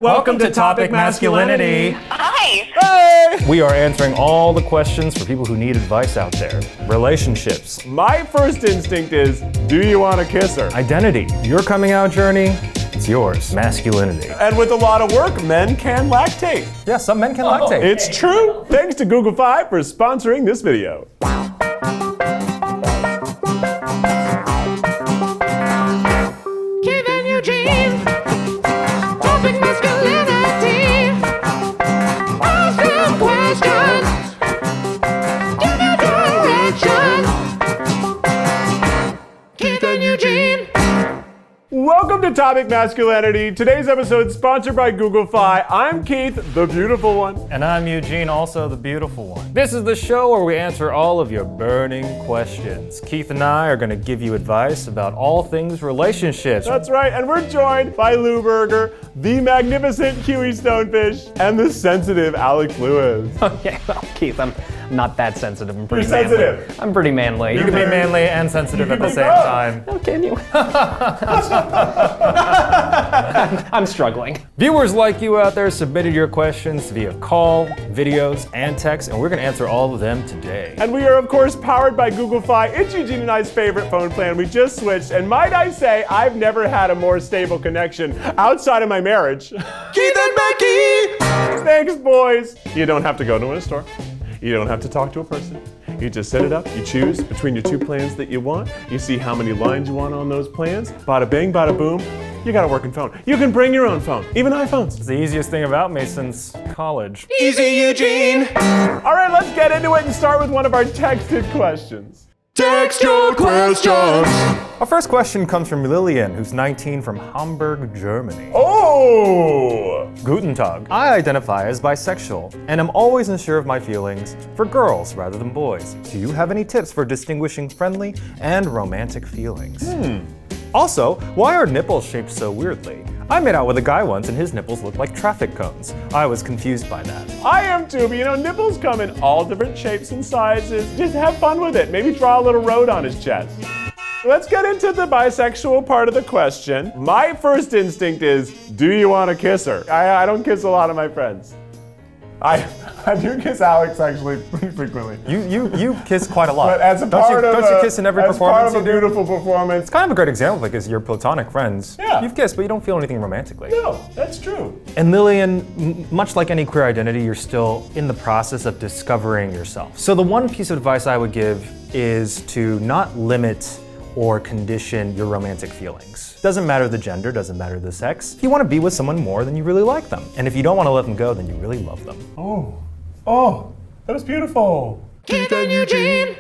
Welcome to Topic Masculinity. Hi. Hey! We are answering all the questions for people who need advice out there. Relationships. My first instinct is, do you want to kiss her? Identity. Your coming out journey, it's yours. Masculinity. And with a lot of work, men can lactate. Yeah, some men can lactate. It's true. Thanks to Google Fi for sponsoring this video. Keith and Eugene, Topic Masculinity. Ask them questions, give you direction. Keith and Eugene. Welcome to Topic Masculinity. Today's episode is sponsored by Google Fi. I'm Keith, the beautiful one. And I'm Eugene, also the beautiful one. This is the show where we answer all of your burning questions. Keith and I are going to give you advice about all things relationships. That's right, and we're joined by Lou Burger, the magnificent Huey Stonefish, and the sensitive Alex Lewis. Okay, well, Keith, I'm not that sensitive. I'm pretty You're manly. sensitive. I'm pretty manly. You can be manly and sensitive at the same both. time. Oh, can you? I'm struggling. Viewers like you out there submitted your questions via call, videos, and text, and we're going to answer all of them today. And we are, of course, powered by Google Fi. It's Eugene and I's favorite phone plan. We just switched, and might I say, I've never had a more stable connection outside of my marriage. Keith and Becky! Thanks, boys. You don't have to go to a store. You don't have to talk to a person. You just set it up, you choose between your two plans that you want, you see how many lines you want on those plans, bada bing, bada boom, you got a working phone. You can bring your own phone, even iPhones. It's the easiest thing about me since college. Easy, Eugene! All right, let's get into it and start with one of our texted questions. Text your questions! Our first question comes from Lillian, who's 19 from Hamburg, Germany. Oh! Guten Tag. I identify as bisexual, and am always unsure of my feelings for girls rather than boys. Do you have any tips for distinguishing friendly and romantic feelings? Also, why are nipples shaped so weirdly? I made out with a guy once and his nipples looked like traffic cones. I was confused by that. I am too, but you know, nipples come in all different shapes and sizes. Just have fun with it. Maybe draw a little road on his chest. Let's get into the bisexual part of the question. My first instinct is, do you want to kiss her? I don't kiss a lot of my friends. I do kiss Alex actually pretty frequently. You kiss quite a lot. But as a part don't you kiss in every performance part of a you do? beautiful performance. It's kind of a great example because you're platonic friends. Yeah. You've kissed, but you don't feel anything romantically. No, that's true. And Lillian, much like any queer identity, you're still in the process of discovering yourself. So the one piece of advice I would give is to not limit or condition your romantic feelings. Doesn't matter the gender, doesn't matter the sex. If you want to be with someone more, then you really like them. And if you don't want to let them go, then you really love them. Oh, that was beautiful. Keith and Eugene.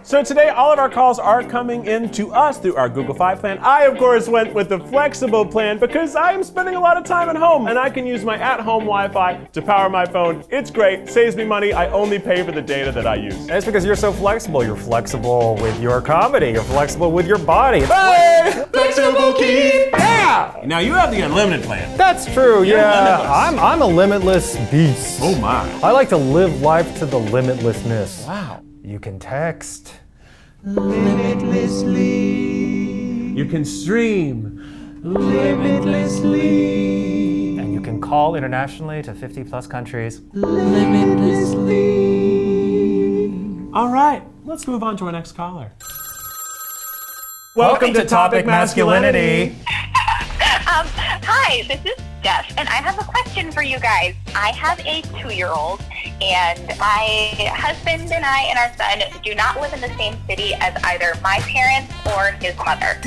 So today, all of our calls are coming in to us through our Google Fi plan. I, of course, went with the flexible plan because I'm spending a lot of time at home and I can use my at-home Wi-Fi to power my phone. It's great, saves me money. I only pay for the data that I use. And it's because you're so flexible. You're flexible with your comedy. You're flexible with your body. Hey! Flexible Keith! Yeah! Now you have the unlimited plan. That's true, yeah. limitless. I'm a limitless beast. Oh my. I like to live life to the limitlessness. Wow. You can text. Limitlessly. You can stream. Limitlessly. And you can call internationally to 50 plus countries. Limitlessly. All right, let's move on to our next caller. Welcome to Topic Masculinity. Hi, this is Steph, and I have a question for you guys. I have a 2-year-old, and my husband and I and our son do not live in the same city as either my parents or his mother.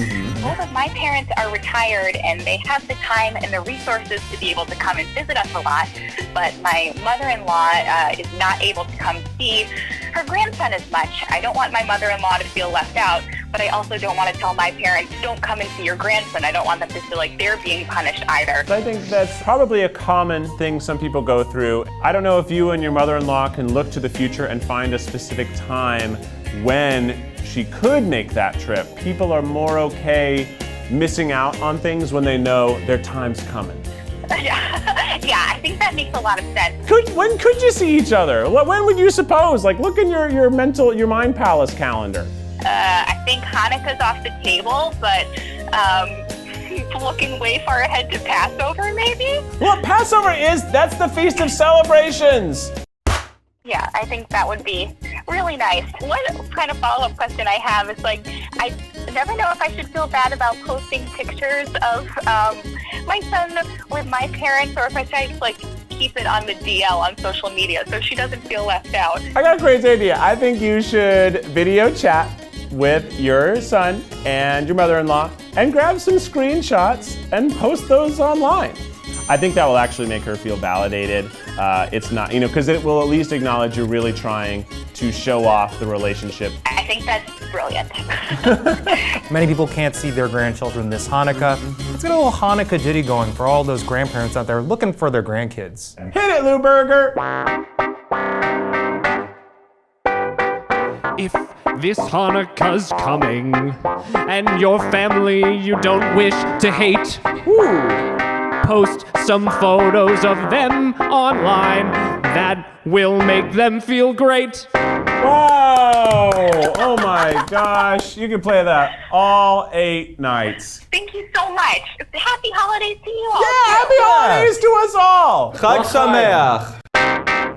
Both of my parents are retired, and they have the time and the resources to be able to come and visit us a lot, but my mother-in-law is not able to come see her grandson as much. I don't want my mother-in-law to feel left out, but I also don't want to tell my parents, don't come and see your grandson. I don't want them to feel like they're being punished either. I think that's probably a common thing some people go through. I don't know if you and your mother-in-law can look to the future and find a specific time when she could make that trip. People are more okay missing out on things when they know their time's coming. Yeah, I think that makes a lot of sense. When could you see each other? When would you suppose? Like, look in your mind palace calendar. I think Hanukkah's off the table, but looking way far ahead to Passover, maybe? What Passover that's the Feast of Celebrations. Yeah, I think that would be really nice. One kind of follow-up question I have is like, I never know if I should feel bad about posting pictures of my son with my parents, or if I should like keep it on the DL on social media so she doesn't feel left out. I got a crazy idea. I think you should video chat with your son and your mother-in-law and grab some screenshots and post those online. I think that will actually make her feel validated. It's not, because it will at least acknowledge you're really trying to show off the relationship. I think that's brilliant. Many people can't see their grandchildren this Hanukkah. Let's get a little Hanukkah ditty going for all those grandparents out there looking for their grandkids. Hit it, Lou Burger! If this Hanukkah's coming and your family you don't wish to hate, post some photos of them online. That will make them feel great. Whoa! Oh my gosh, you can play that all 8 nights. Thank you so much. Happy holidays to you all. Yeah, happy holidays to us all! Chag Sameach.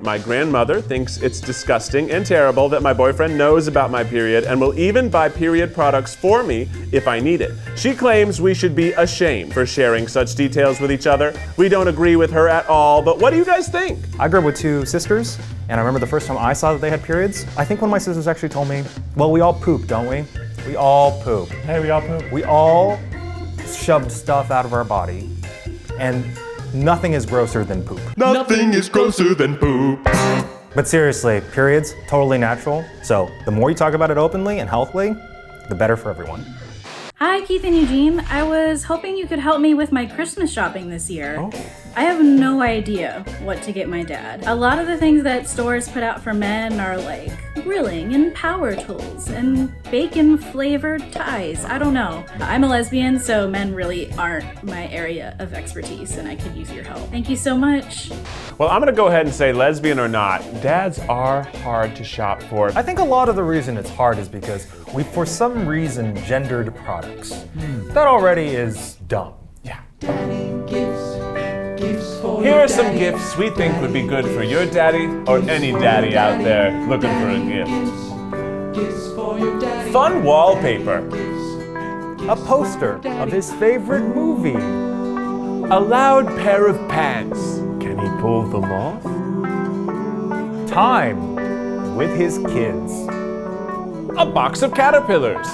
My grandmother thinks it's disgusting and terrible that my boyfriend knows about my period and will even buy period products for me if I need it. She claims we should be ashamed for sharing such details with each other. We don't agree with her at all, but what do you guys think? I grew up with 2 sisters, and I remember the first time I saw that they had periods. I think one of my sisters actually told me, well, we all poop, don't we? We all poop. Hey, we all poop. We all shoved stuff out of our body, and nothing is grosser than poop. Nothing is grosser than poop. But seriously, periods, totally natural. So the more you talk about it openly and healthily, the better for everyone. Hi, Keith and Eugene. I was hoping you could help me with my Christmas shopping this year. I have no idea what to get my dad. A lot of the things that stores put out for men are like grilling and power tools and bacon-flavored ties. I don't know. I'm a lesbian, so men really aren't my area of expertise, and I could use your help. Thank you so much. Well, I'm gonna go ahead and say, lesbian or not, dads are hard to shop for. I think a lot of the reason it's hard is because we, for some reason, gendered products. That already is dumb. Yeah. Here are some gifts we think would be good for your daddy or any daddy out there looking for a gift. Fun wallpaper. A poster of his favorite movie. A loud pair of pants. Can he pull them off? Time with his kids. A box of caterpillars.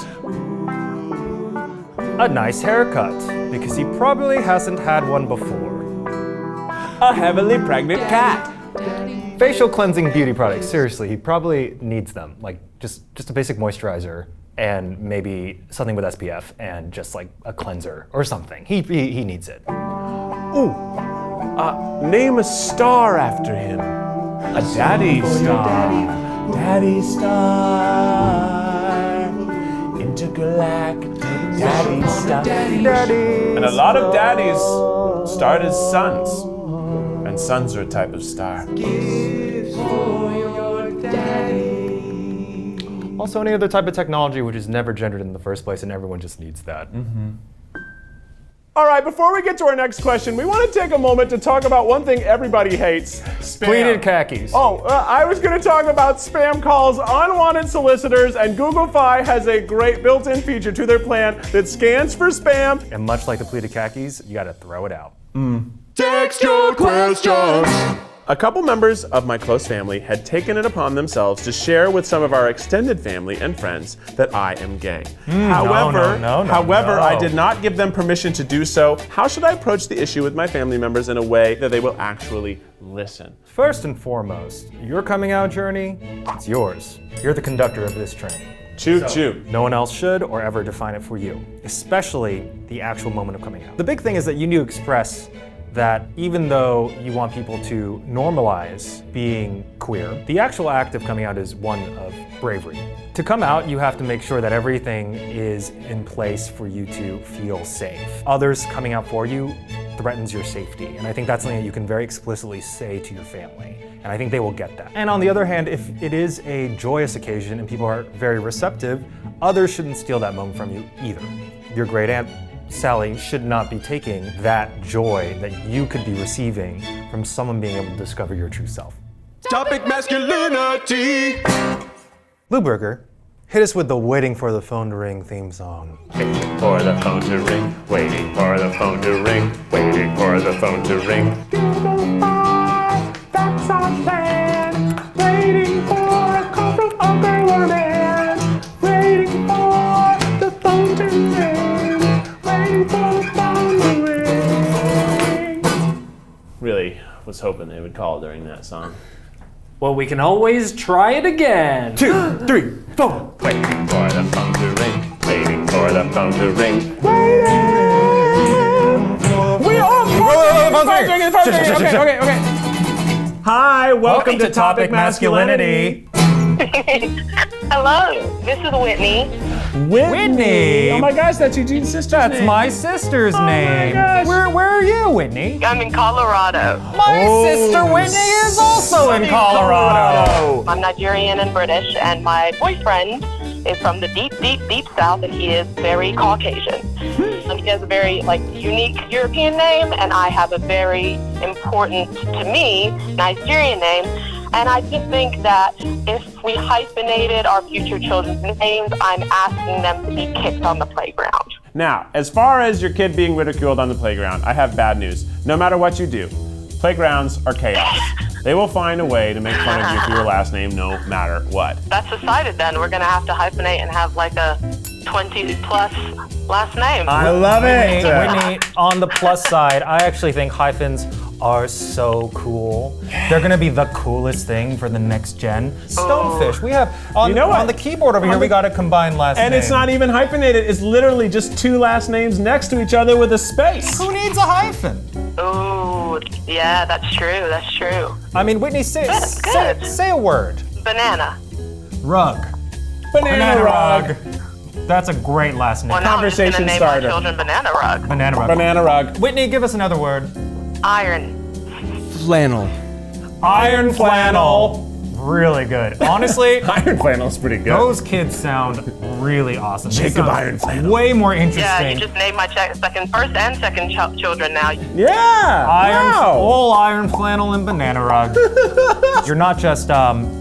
A nice haircut, because he probably hasn't had one before. A heavily pregnant cat. Facial cleansing beauty products, seriously, he probably needs them. Like just a basic moisturizer and maybe something with SPF and just like a cleanser or something. He needs it. Ooh, name a star after him. A daddy star. Daddy star. Intergalactic daddy star. Daddy. And a lot of daddies start as sons. And sons are a type of star. Also, any other type of technology which is never gendered in the first place, and everyone just needs that. All right, before we get to our next question, we want to take a moment to talk about one thing everybody hates: spam. Pleated khakis. I was going to talk about spam calls, unwanted solicitors, and Google Fi has a great built-in feature to their plan that scans for spam. And much like the pleated khakis, you gotta throw it out. Text your questions. A couple members of my close family had taken it upon themselves to share with some of our extended family and friends that I am gay. However, no. I did not give them permission to do so. How should I approach the issue with my family members in a way that they will actually listen? First and foremost, your coming out journey, it's yours. You're the conductor of this train. Choo choo. No one else should or ever define it for you, especially the actual moment of coming out. The big thing is that you need to express that even though you want people to normalize being queer, the actual act of coming out is one of bravery. To come out, you have to make sure that everything is in place for you to feel safe. Others coming out for you threatens your safety, and I think that's something that you can very explicitly say to your family, and I think they will get that. And on the other hand, if it is a joyous occasion and people are very receptive, others shouldn't steal that moment from you either. Your great aunt Sally should not be taking that joy that you could be receiving from someone being able to discover your true self. Topic masculinity. Lou Burger, hit us with the Waiting for the Phone to Ring theme song. Waiting for the phone to ring, waiting for the phone to ring, waiting for the phone to ring. That's our plan. Waiting for a call from Uncle or man. Waiting for the phone to ring, waiting for the phone to ring. Really was hoping they would call during that song. Well, we can always try it again. 2, 3, 4. Waiting for the phone to ring, waiting for the phone to ring. We are okay. Hi, welcome to Topic Masculinity. Hello, this is Whitney. Whitney! Oh my gosh, that's Eugene's sister's name. That's my sister's name. gosh. Where are you, Whitney? I'm in Colorado. My sister Whitney is also in Colorado. I'm Nigerian and British, and my boyfriend is from the deep, deep, deep South, and he is very Caucasian. And he has a very unique European name, and I have a very important to me Nigerian name. And I just think that if we hyphenated our future children's names, I'm asking them to be kicked on the playground. Now, as far as your kid being ridiculed on the playground, I have bad news. No matter what you do, playgrounds are chaos. They will find a way to make fun of you for your last name no matter what. That's decided then. We're going to have to hyphenate and have a 20-plus last name. I love it! Whitney, on the plus side, I actually think hyphens are so cool. They're gonna be the coolest thing for the next gen. Stonefish, we have, on the keyboard over here, we got a combined last name. And it's not even hyphenated, it's literally just two last names next to each other with a space. Who needs a hyphen? Ooh, yeah, that's true. I mean, Whitney, say a word. Banana. Rug. Banana rug. That's a great last name. Well, now Conversation I'm just starter. name my children Banana Rug. Banana rug. Banana rug. Whitney, give us another word. Iron. Flannel. Iron flannel. Really good. Honestly, Iron flannel's pretty good. those kids sound really awesome. They Jacob sound Iron Flannel. way more interesting. Yeah, you just named my first and second children now. Yeah! All iron flannel and banana rug. You're not just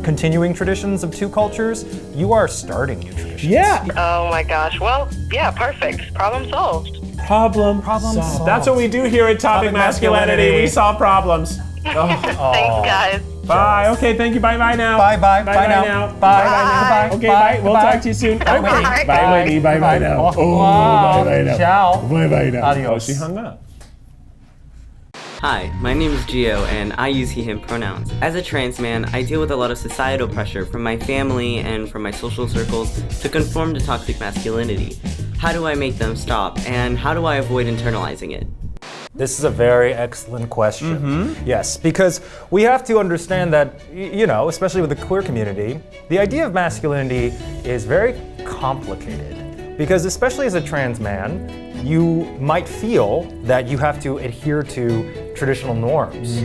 continuing traditions of two cultures, you are starting new traditions. Yeah! Oh my gosh. Well, yeah, perfect. Problem solved. Problem solved. That's what we do here at Topic Masculinity. We solve problems. Thanks, guys. Bye. Okay, thank you. Bye now. Bye now. Bye now. Bye. Okay, bye. We'll talk to you soon. Bye, Whitney. Bye, Whitney. Bye now. Oh, bye now. Ciao. Bye now. Adios. Oh, she hung up. Hi, my name is Gio, and I use he/him pronouns. As a trans man, I deal with a lot of societal pressure from my family and from my social circles to conform to toxic masculinity. How do I make them stop, and how do I avoid internalizing it? This is a very excellent question. Yes, because we have to understand that, especially with the queer community, the idea of masculinity is very complicated. Because especially as a trans man, you might feel that you have to adhere to traditional norms.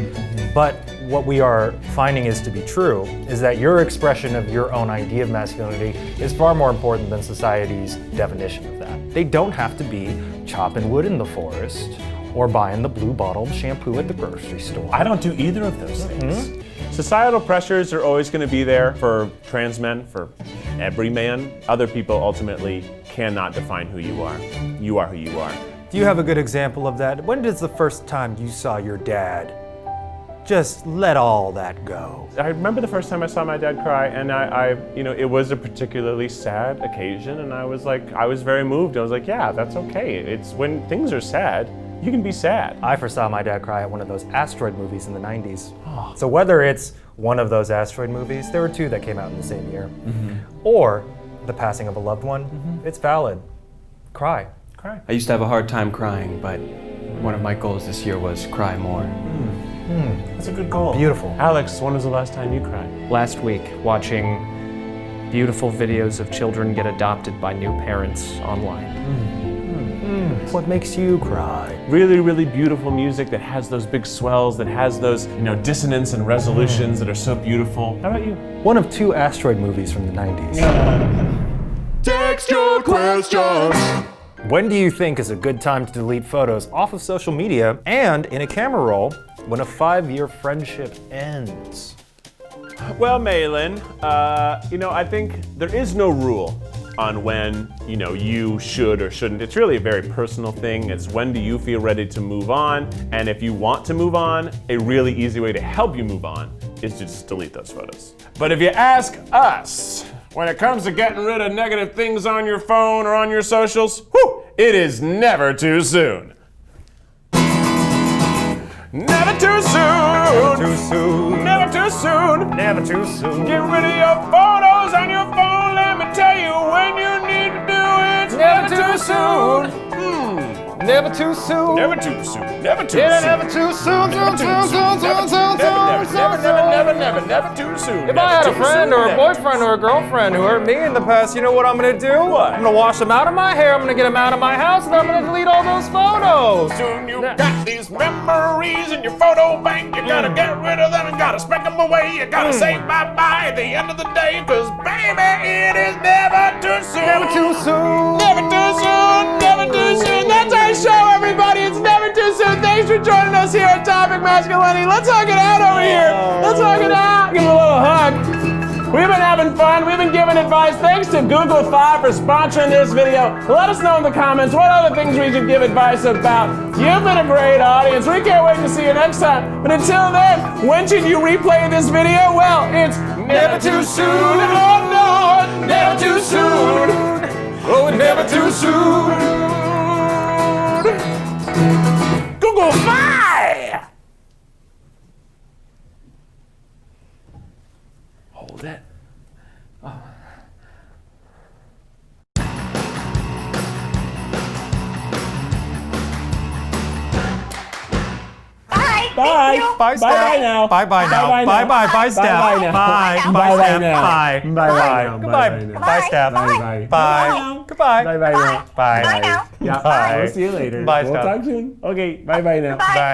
But what we are finding is to be true is that your expression of your own idea of masculinity is far more important than society's definition of that. They don't have to be chopping wood in the forest or buying the blue bottle of shampoo at the grocery store. I don't do either of those things. Societal pressures are always going to be there for trans men, for every man. Other people ultimately cannot define who you are. You are who you are. Do you have a good example of that? When is the first time you saw your dad just let all that go? I remember the first time I saw my dad cry, and it was a particularly sad occasion, and I was very moved. I was like, yeah, that's okay. It's when things are sad, you can be sad. I first saw my dad cry at one of those asteroid movies in the 90s. So whether it's one of those asteroid movies, there were two that came out in the same year, or the passing of a loved one, it's valid. Cry. I used to have a hard time crying, but one of my goals this year was cry more. That's a good goal. Beautiful. Alex, when was the last time you cried? Last week, watching beautiful videos of children get adopted by new parents online. What makes you cry? Really, really beautiful music that has those big swells, that has those, dissonance and resolutions that are so beautiful. How about you? One of two asteroid movies from the 90s. Text your questions. When do you think is a good time to delete photos off of social media and in a camera roll when a 5-year friendship ends? Well, Malin, I think there is no rule on when, you should or shouldn't. It's really a very personal thing. It's when do you feel ready to move on? And if you want to move on, a really easy way to help you move on is to just delete those photos. But if you ask us, when it comes to getting rid of negative things on your phone or on your socials, it is never too soon. Never too soon. Too soon. Never too soon. Never too soon. Get rid of your photos on your phone. Let me tell you when you need to do it. Never too soon. Never too soon. Never too soon. Never too Yeah, soon. never too soon. Never too soon. Never too soon. If I had a friend or a boyfriend or a girlfriend who hurt me in the past, you know what I'm gonna do? What? I'm gonna wash them out of my hair, I'm gonna get them out of my house, and I'm gonna delete all those photos. Soon you got these memories in your photo bank. You gotta get rid of them and gotta spec them away. You gotta say bye-bye at the end of the day, cause baby, it is never too soon. Never too soon. Never too soon. Never too soon. That's our show, everybody. It's never too soon. Thanks for joining us here at Topic Masculinity. Let's hug it out over here. Let's hug it out. Give it a little hug. We've been having fun. We've been giving advice. Thanks to Google Fi for sponsoring this video. Let us know in the comments what other things we should give advice about. You've been a great audience. We can't wait to see you next time. But until then, when should you replay this video? Well, it's never too soon. Oh no, never too soon. Oh, never too soon. Google Fi! Hold it. Oh. Bye. Bye. Thank you. Bye, Steph. Bye now. Bye-bye now. Bye-bye now. Bye-bye. Bye, Steph. Bye-bye now. Bye. Bye Bye, now. Steph. Bye-bye now. Bye. Bye-bye now. Goodbye. Bye-bye now. Bye, Steph. Bye-bye. Bye. Goodbye. Bye-bye now. Bye. Bye now. Yeah. Bye. We'll see you later. Bye, We'll Steph. talk soon. Okay. Bye-bye now. Bye. Bye.